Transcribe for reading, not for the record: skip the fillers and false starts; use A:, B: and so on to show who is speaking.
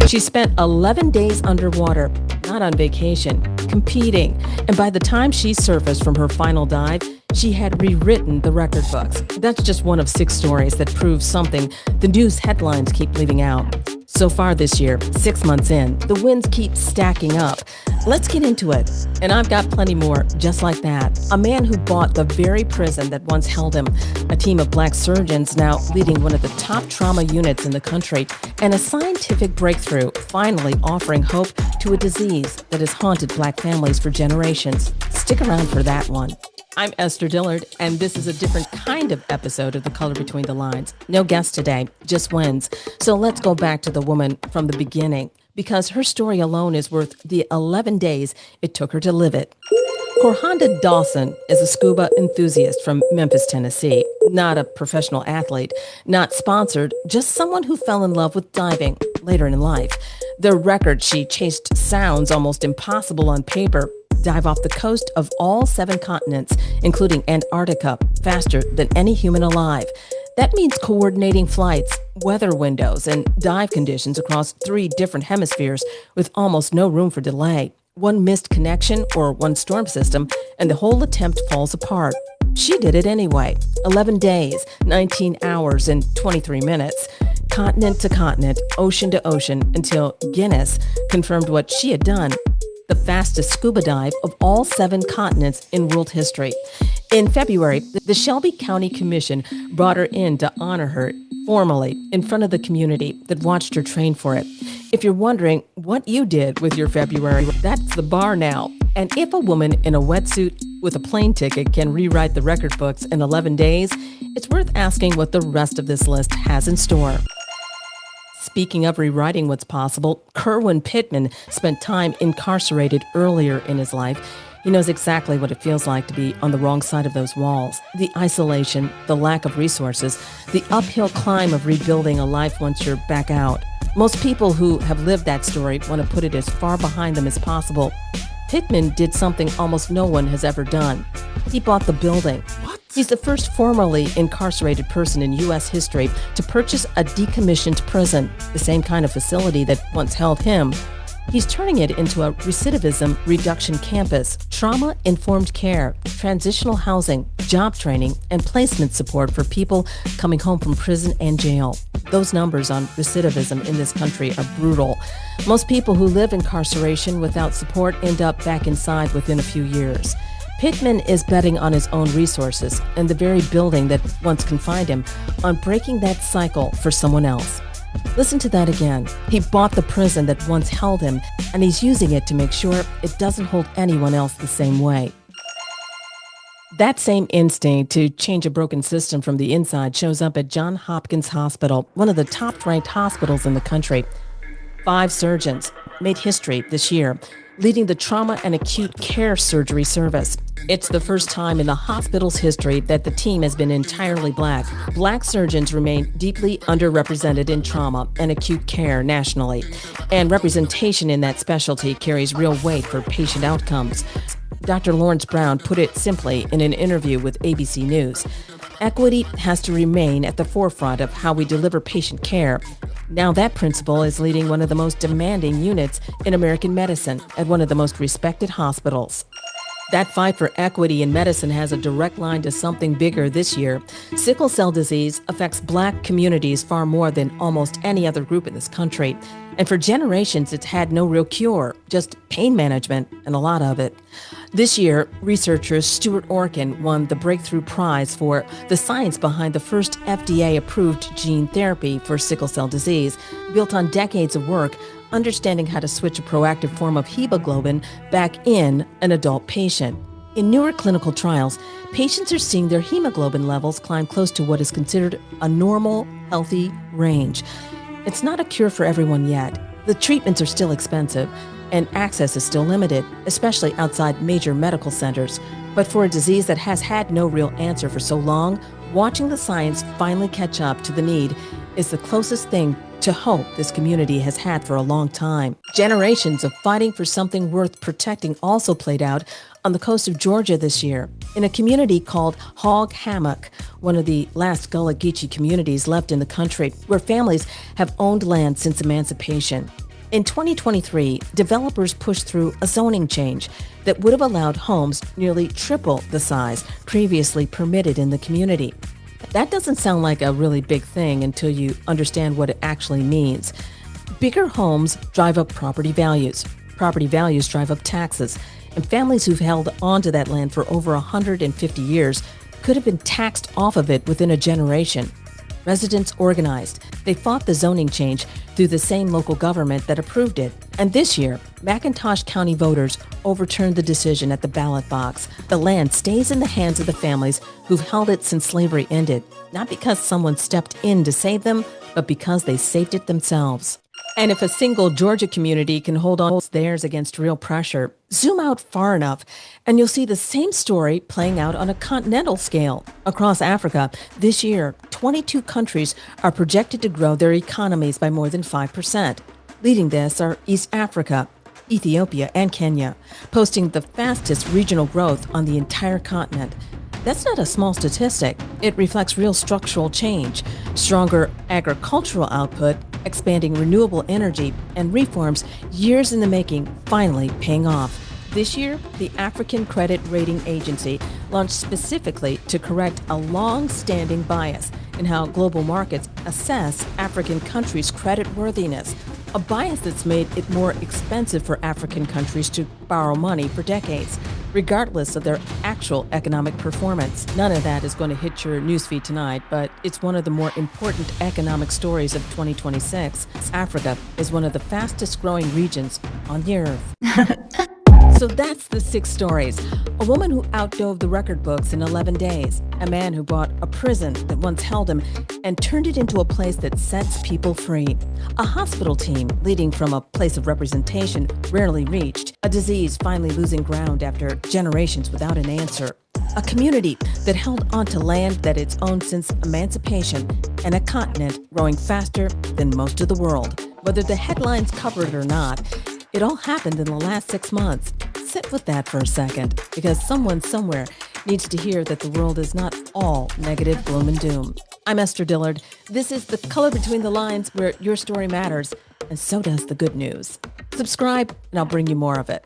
A: She spent 11 days underwater, not on vacation, competing. And by the time she surfaced from her final dive, she had rewritten the record books. That's just one of 6 stories that prove something the news headlines keep leaving out. So far this year, 6 months in, the wins keep stacking up. Let's get into it. And I've got plenty more just like that. A man who bought the very prison that once held him, a team of black surgeons now leading one of the top trauma units in the country, and a scientific breakthrough finally offering hope to a disease that has haunted black families for generations. Stick around for that one. I'm Esther Dillard, and this is a different kind of episode of The Color Between the Lines. No guest today, just wins. So let's go back to the woman from the beginning, because her story alone is worth the 11 days it took her to live it. Corhonda Dawson is a scuba enthusiast from Memphis, Tennessee. Not a professional athlete, not sponsored, just someone who fell in love with diving later in life. The record she chased sounds almost impossible on paper. Dive off the coast of all 7 continents, including Antarctica, faster than any human alive. That means coordinating flights, weather windows, and dive conditions across 3 different hemispheres with almost no room for delay. One missed connection or one storm system, and the whole attempt falls apart. She did it anyway. 11 days, 19 hours, and 23 minutes. Continent to continent, ocean to ocean, until Guinness confirmed what she had done. The fastest scuba dive of all 7 continents in world history. In February, the Shelby County Commission brought her in to honor her formally in front of the community that watched her train for it. If you're wondering what you did with your February, that's the bar now. And if a woman in a wetsuit with a plane ticket can rewrite the record books in 11 days, it's worth asking what the rest of this list has in store. Speaking of rewriting what's possible, Kerwin Pittman spent time incarcerated earlier in his life. He knows exactly what it feels like to be on the wrong side of those walls. The isolation, the lack of resources, the uphill climb of rebuilding a life once you're back out. Most people who have lived that story want to put it as far behind them as possible. Pittman did something almost no one has ever done. He bought the building. He's the first formerly incarcerated person in U.S. history to purchase a decommissioned prison, the same kind of facility that once held him. He's turning it into a recidivism reduction campus, trauma-informed care, transitional housing, job training, and placement support for people coming home from prison and jail. Those numbers on recidivism in this country are brutal. Most people who live incarceration without support end up back inside within a few years. Pittman is betting on his own resources and the very building that once confined him on breaking that cycle for someone else. Listen to that again. He bought the prison that once held him, and he's using it to make sure it doesn't hold anyone else the same way. That same instinct to change a broken system from the inside shows up at Johns Hopkins Hospital, one of the top-ranked hospitals in the country. 5 surgeons made history this year, leading the trauma and acute care surgery service. It's the first time in the hospital's history that the team has been entirely black. Black surgeons remain deeply underrepresented in trauma and acute care nationally, and representation in that specialty carries real weight for patient outcomes. Dr. Lawrence Brown put it simply in an interview with ABC News. Equity has to remain at the forefront of how we deliver patient care. Now that principle is leading one of the most demanding units in American medicine at one of the most respected hospitals. That fight for equity in medicine has a direct line to something bigger this year. Sickle cell disease affects black communities far more than almost any other group in this country. And for generations, it's had no real cure, just pain management, and a lot of it. This year, researchers Stuart Orkin won the Breakthrough Prize for the science behind the first FDA-approved gene therapy for sickle cell disease, built on decades of work understanding how to switch a proactive form of hemoglobin back in an adult patient. In newer clinical trials, patients are seeing their hemoglobin levels climb close to what is considered a normal, healthy range. It's not a cure for everyone yet. The treatments are still expensive, and access is still limited, especially outside major medical centers. But for a disease that has had no real answer for so long, watching the science finally catch up to the need is the closest thing to hope this community has had for a long time. Generations of fighting for something worth protecting also played out on the coast of Georgia this year, in a community called Hog Hammock, one of the last Gullah Geechee communities left in the country, where families have owned land since emancipation. In 2023, developers pushed through a zoning change that would have allowed homes nearly triple the size previously permitted in the community. That doesn't sound like a really big thing until you understand what it actually means. Bigger homes drive up property values. Property values drive up taxes. And families who've held onto that land for over 150 years could have been taxed off of it within a generation. Residents organized. They fought the zoning change through the same local government that approved it. And this year, McIntosh County voters overturned the decision at the ballot box. The land stays in the hands of the families who've held it since slavery ended, not because someone stepped in to save them, but because they saved it themselves. And if a single Georgia community can hold on to theirs against real pressure, zoom out far enough, and you'll see the same story playing out on a continental scale. Across Africa, this year, 22 countries are projected to grow their economies by more than 5%. Leading this are East Africa, Ethiopia, and Kenya, posting the fastest regional growth on the entire continent. That's not a small statistic. It reflects real structural change, stronger agricultural output, expanding renewable energy, and reforms years in the making finally paying off. This year, the African Credit Rating Agency launched specifically to correct a long-standing bias in how global markets assess African countries' credit worthiness, a bias that's made it more expensive for African countries to borrow money for decades, regardless of their actual economic performance. None of that is going to hit your newsfeed tonight, but it's one of the more important economic stories of 2026. Africa is one of the fastest growing regions on the earth. So that's the 6 stories. A woman who outdove the record books in 11 days. A man who bought a prison that once held him and turned it into a place that sets people free. A hospital team leading from a place of representation rarely reached. A disease finally losing ground after generations without an answer. A community that held onto land that it's owned since emancipation, and a continent growing faster than most of the world. Whether the headlines cover it or not, it all happened in the last 6 months. Sit with that for a second, because someone somewhere needs to hear that the world is not all negative gloom and doom. I'm Esther Dillard. This is The Color Between the Lines, where your story matters, and so does the good news. Subscribe, and I'll bring you more of it.